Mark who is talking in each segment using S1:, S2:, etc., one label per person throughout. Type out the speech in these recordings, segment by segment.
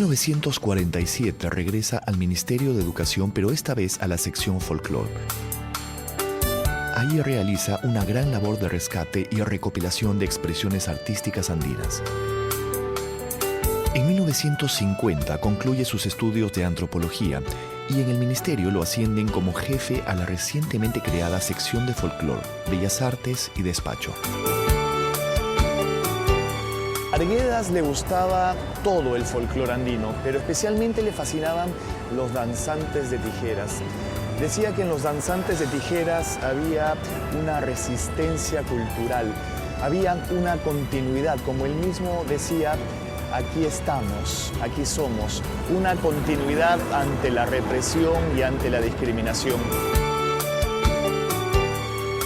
S1: 1947 regresa al Ministerio de Educación, pero esta vez a la sección folclore. Ahí realiza una gran labor de rescate y recopilación de expresiones artísticas andinas. En 1950 concluye sus estudios de antropología y en el ministerio lo ascienden como jefe a la recientemente creada sección de folclore, Bellas Artes y Despacho.
S2: A Arguedas le gustaba todo el folclore andino, pero especialmente le fascinaban los danzantes de tijeras. Decía que en los danzantes de tijeras había una resistencia cultural, había una continuidad, como él mismo decía, aquí estamos, aquí somos, una continuidad ante la represión y ante la discriminación.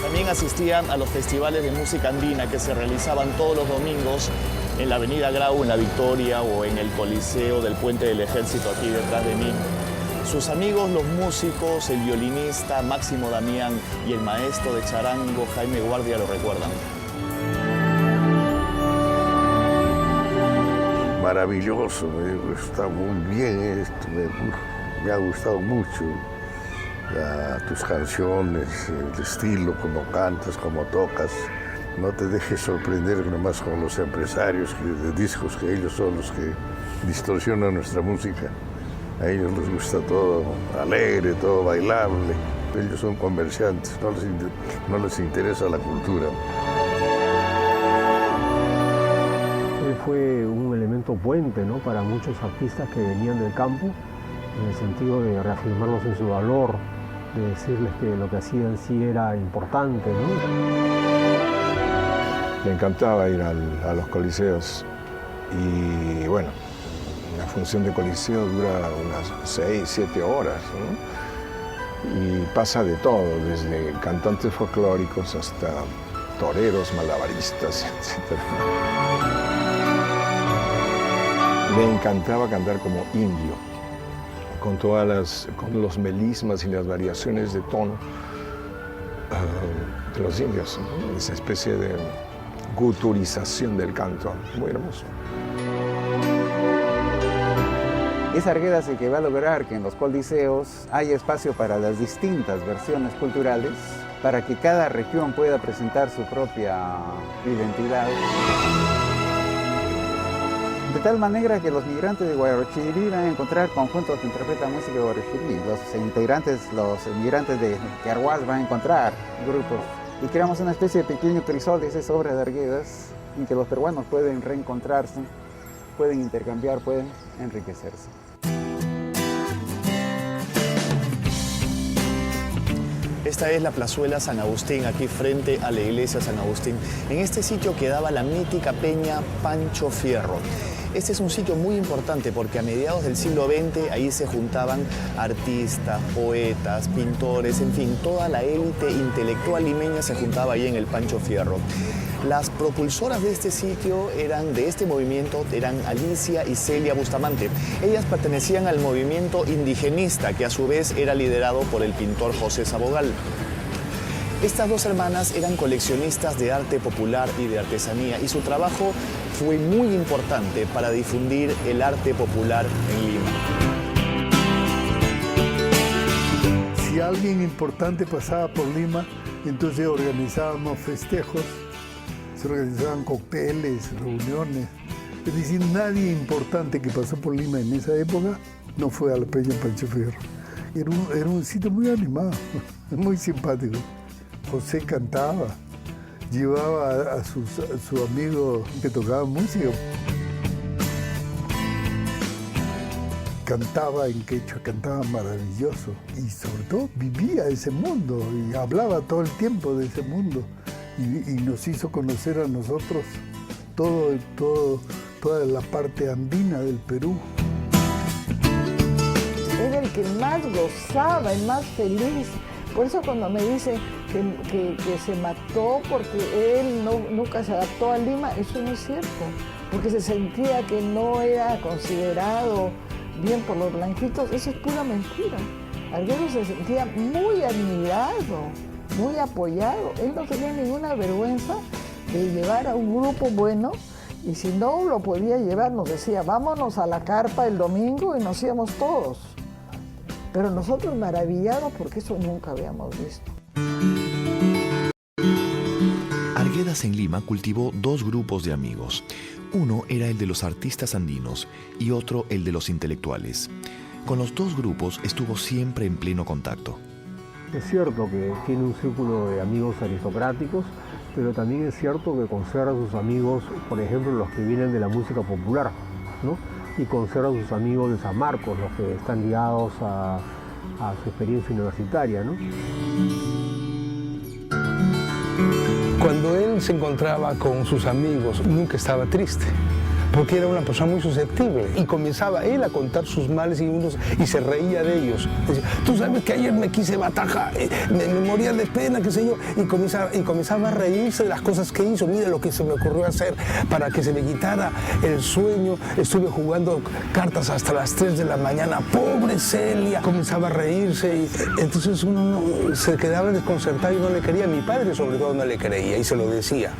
S2: También asistían a los festivales de música andina que se realizaban todos los domingos en la Avenida Grau, en La Victoria o en el Coliseo del Puente del Ejército aquí detrás de mí. Sus amigos, los músicos, el violinista Máximo Damián y el maestro de charango Jaime Guardia lo recuerdan.
S3: Maravilloso, está muy bien esto, me ha gustado mucho tus canciones, el estilo, cómo cantas, cómo tocas. No te dejes sorprender nomás con los empresarios de discos, que ellos son los que distorsionan nuestra música. A ellos les gusta todo alegre, todo bailable. Ellos son comerciantes, no les interesa la cultura.
S4: Fue un elemento puente, ¿no?, para muchos artistas que venían del campo, en el sentido de reafirmarlos en su valor, de decirles que lo que hacían sí era importante, ¿no?
S5: Me encantaba ir a los coliseos y bueno, una función de coliseo dura unas 6, 7 horas, ¿no? Y pasa de todo, desde cantantes folclóricos hasta toreros, malabaristas, etc. Me encantaba cantar como indio, con los melismas y las variaciones de tono de los indios, ¿no? Esa especie de guturización del canto, muy hermoso.
S6: Es Arguedas el que va a lograr que en los coliseos haya espacio para las distintas versiones culturales, para que cada región pueda presentar su propia identidad. De tal manera que los migrantes de Guarochirí van a encontrar conjuntos que interpretan música de Guarochirí. Los migrantes de Carhuaz van a encontrar grupos. Y creamos una especie de pequeño crisol de esas obras de Arguedas en que los peruanos pueden reencontrarse, pueden intercambiar, pueden enriquecerse.
S2: Esta es la plazuela San Agustín, aquí frente a la iglesia San Agustín. En este sitio quedaba la mítica peña Pancho Fierro. Este es un sitio muy importante porque a mediados del siglo XX ahí se juntaban artistas, poetas, pintores, en fin, toda la élite intelectual limeña se juntaba ahí en el Pancho Fierro. Las propulsoras de este sitio de este movimiento eran Alicia y Celia Bustamante. Ellas pertenecían al movimiento indigenista, que a su vez era liderado por el pintor José Sabogal. Estas dos hermanas eran coleccionistas de arte popular y de artesanía y su trabajo fue muy importante para difundir el arte popular en Lima.
S7: Si alguien importante pasaba por Lima, entonces organizábamos festejos, se organizaban cócteles, reuniones. Es decir, nadie importante que pasó por Lima en esa época no fue a la peña Pancho Fierro. Era un sitio muy animado, muy simpático. José cantaba, llevaba a su amigo que tocaba música. Cantaba en quechua, cantaba maravilloso y sobre todo vivía ese mundo y hablaba todo el tiempo de ese mundo y nos hizo conocer a nosotros toda la parte andina del Perú.
S8: Era el que más gozaba, el más feliz. Por eso cuando me dicen que se mató porque él nunca se adaptó a Lima, eso no es cierto, porque se sentía que no era considerado bien por los blanquitos, eso es pura mentira. Arguedas se sentía muy admirado, muy apoyado, él no tenía ninguna vergüenza de llevar a un grupo bueno Y si no lo podía llevar, nos decía, vámonos a la carpa el domingo y nos íbamos todos. Pero nosotros maravillados porque eso nunca habíamos visto.
S1: Arguedas en Lima cultivó dos grupos de amigos. Uno era el de los artistas andinos y otro el de los intelectuales. Con los dos grupos estuvo siempre en pleno contacto.
S4: Es cierto que tiene un círculo de amigos aristocráticos, pero también es cierto que conserva a sus amigos, por ejemplo, los que vienen de la música popular, ¿no? Y conserva a sus amigos de San Marcos, los que están ligados a su experiencia universitaria, ¿no?
S9: Cuando él se encontraba con sus amigos, nunca estaba triste, porque era una persona muy susceptible. Y comenzaba él a contar sus males y se reía de ellos. Decía, tú sabes que ayer me quise bataja, me moría de pena, qué sé yo. Y comenzaba a reírse de las cosas que hizo. Mira lo que se me ocurrió hacer para que se me quitara el sueño. Estuve jugando cartas hasta las 3 de la mañana. ¡Pobre Celia! Comenzaba a reírse. Y entonces uno se quedaba desconcertado y no le quería. Mi padre, sobre todo, no le creía y se lo decía.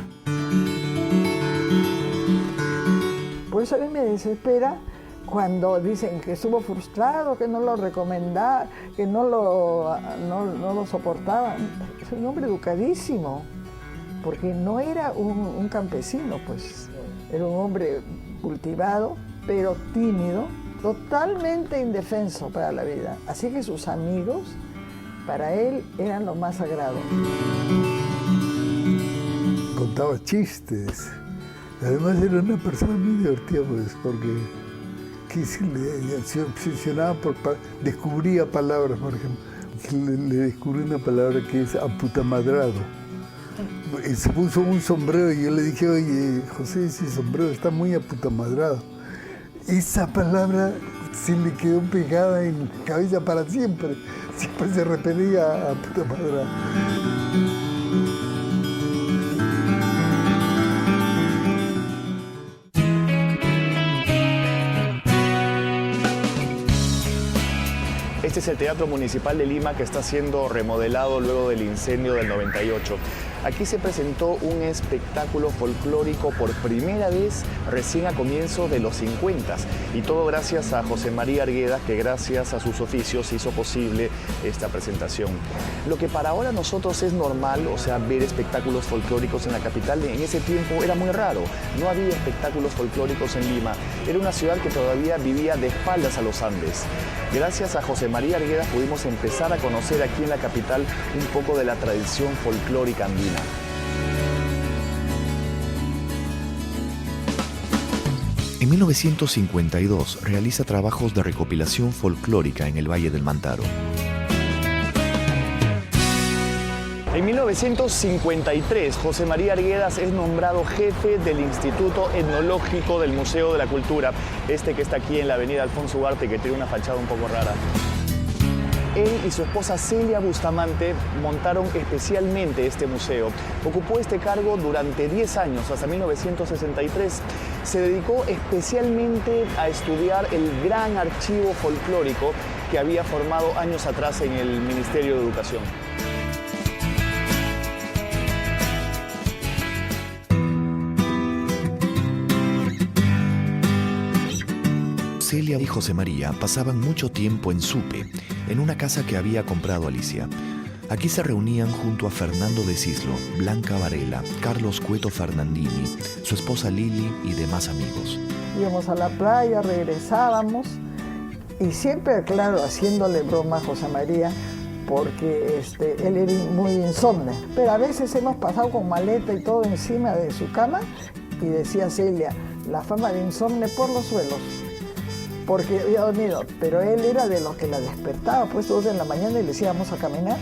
S8: Por eso a mí me desespera cuando dicen que estuvo frustrado, que no lo recomendaba, que no lo soportaba. Es un hombre educadísimo, porque no era un campesino, pues. Era un hombre cultivado, pero tímido, totalmente indefenso para la vida. Así que sus amigos, para él, eran lo más sagrado.
S7: Contaba chistes. Además era una persona muy divertida, pues, porque se obsesionaba descubría palabras, por ejemplo. Le descubrí una palabra que es aputamadrado. Se puso un sombrero y yo le dije, oye, José, ese sombrero está muy aputamadrado. Esa palabra se le quedó pegada en la cabeza para siempre. Siempre se repetía aputamadrado.
S2: Este es el Teatro Municipal de Lima que está siendo remodelado luego del incendio del 98. Aquí se presentó un espectáculo folclórico por primera vez recién a comienzos de los 50 y todo gracias a José María Arguedas, que gracias a sus oficios hizo posible esta presentación. Lo que para ahora nosotros es normal, o sea, ver espectáculos folclóricos en la capital, en ese tiempo era muy raro. No había espectáculos folclóricos en Lima. Era una ciudad que todavía vivía de espaldas a los Andes. Gracias a José María Arguedas pudimos empezar a conocer aquí en la capital un poco de la tradición folclórica andina.
S1: En 1952 realiza trabajos de recopilación folclórica en el Valle del Mantaro.
S2: En 1953, José María Arguedas es nombrado jefe del Instituto Etnológico del Museo de la Cultura, este que está aquí en la avenida Alfonso Ugarte, que tiene una fachada un poco rara. Él y su esposa Celia Bustamante montaron especialmente este museo. Ocupó este cargo durante 10 años, hasta 1963. Se dedicó especialmente a estudiar el gran archivo folclórico que había formado años atrás en el Ministerio de Educación.
S1: Celia y José María pasaban mucho tiempo en Supe, en una casa que había comprado Alicia. Aquí se reunían junto a Fernando de Cislo, Blanca Varela, Carlos Cueto Fernandini, su esposa Lili y demás amigos.
S8: Íbamos a la playa, regresábamos y siempre, claro, haciéndole broma a José María, porque él era muy insomne. Pero a veces hemos pasado con maleta y todo encima de su cama y decía Celia, la fama de insomne por los suelos. Porque había dormido, pero él era de los que la despertaba, pues 2 de la mañana y le decía, vamos a caminar.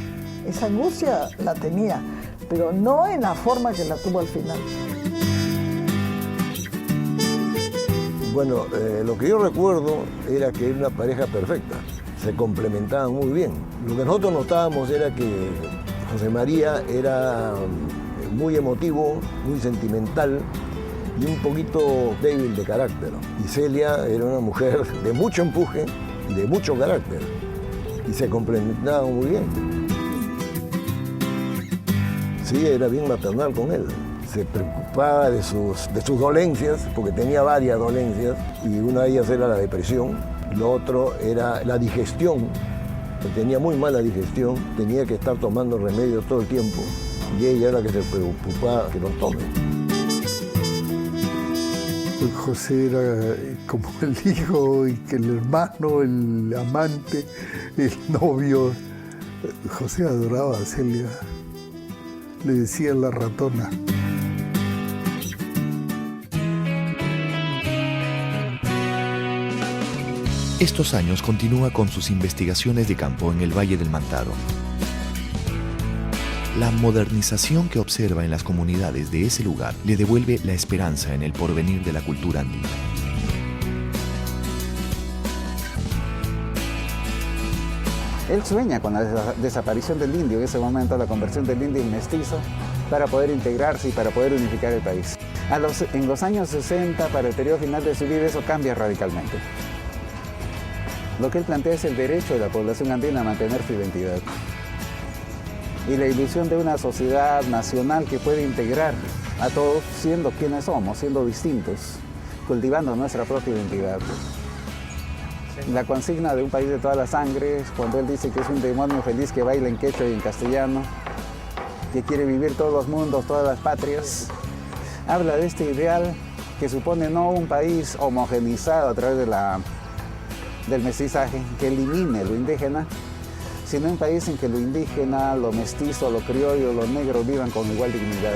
S8: Esa angustia la tenía, pero no en la forma que la tuvo al final.
S10: Bueno, lo que yo recuerdo era que era una pareja perfecta, se complementaban muy bien. Lo que nosotros notábamos era que José María era muy emotivo, muy sentimental, y un poquito débil de carácter. Y Celia era una mujer de mucho empuje, de mucho carácter, y se complementaban muy bien. Sí, era bien maternal con él. se preocupaba de sus dolencias, porque tenía varias dolencias, y una de ellas era la depresión, lo otro era la digestión, tenía muy mala digestión, tenía que estar tomando remedios todo el tiempo, y ella era la que se preocupaba que los tome.
S7: José era como el hijo, y que el hermano, el amante, el novio. José adoraba a Celia, le decía la ratona.
S1: Estos años continúa con sus investigaciones de campo en el Valle del Mantaro. La modernización que observa en las comunidades de ese lugar le devuelve la esperanza en el porvenir de la cultura andina.
S6: Él sueña con la desaparición del indio, en ese momento la conversión del indio en mestizo, para poder integrarse y para poder unificar el país. En los años 60, para el periodo final de su vida, eso cambia radicalmente. Lo que él plantea es el derecho de la población andina a mantener su identidad y la ilusión de una sociedad nacional que puede integrar a todos siendo quienes somos, siendo distintos, cultivando nuestra propia identidad. La consigna de un país de todas las sangres, cuando él dice que es un demonio feliz que baila en quechua y en castellano, que quiere vivir todos los mundos, todas las patrias, habla de este ideal que supone no un país homogeneizado a través del mestizaje, que elimine lo indígena, sino un país en que lo indígena, lo mestizo, lo criollo, lo negro vivan con igual dignidad.